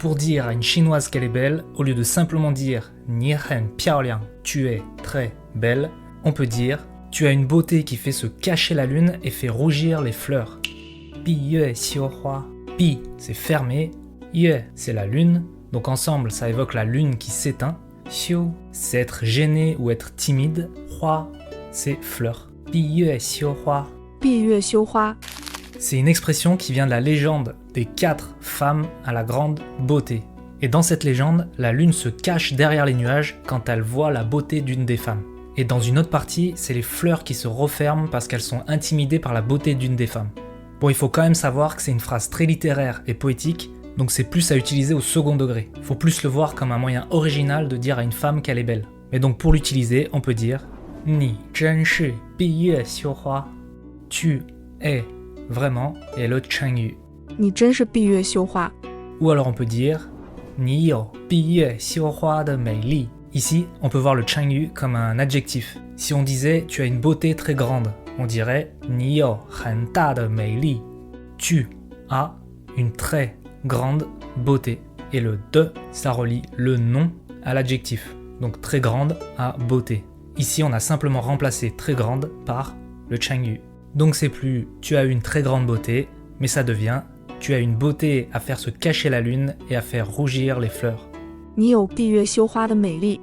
Pour dire à une chinoise qu'elle est belle, au lieu de simplement dire « ni hen piaoliang », tu es très belle, on peut dire « tu as une beauté qui fait se cacher la lune et fait rougir les fleurs ». Bi yue xiu hua. Bi, c'est fermé. Yue, c'est la lune. Donc ensemble, ça évoque la lune qui s'éteint. Xiu, c'est être gêné ou être timide. Hua, c'est fleur. Bi yue xiu hua. 闭月羞花. C'est une expression qui vient de la légende des 4 femmes à la grande beauté. Et dans cette légende, la lune se cache derrière les nuages quand elle voit la beauté d'une des femmes. Et dans une autre partie, c'est les fleurs qui se referment parce qu'elles sont intimidées par la beauté d'une des femmes. Bon, il faut quand même savoir que c'est une phrase très littéraire et poétique, donc c'est plus à utiliser au second degré. Faut plus le voir comme un moyen original de dire à une femme qu'elle est belle. Mais donc pour l'utiliser, on peut dire « Ni zhen shi bi yue xiu hua ». Tu es vraiment et le chengyu. 你真是闭月羞花. Ou alors on peut dire « Ni you bi yue xiu hua de mei li ». Ici, on peut voir le chengyu comme un adjectif. Si on disait « tu as une beauté très grande », on dirait « Ni you hen da de mei li ». Tu as une très grande beauté. Et le de, ça relie le nom à l'adjectif. Donc très grande à beauté. Ici, on a simplement remplacé très grande par le chengyu. Donc c'est plus « tu as une très grande beauté », mais ça devient « tu as une beauté à faire se cacher la lune et à faire rougir les fleurs ». 你有闭月羞花的美丽.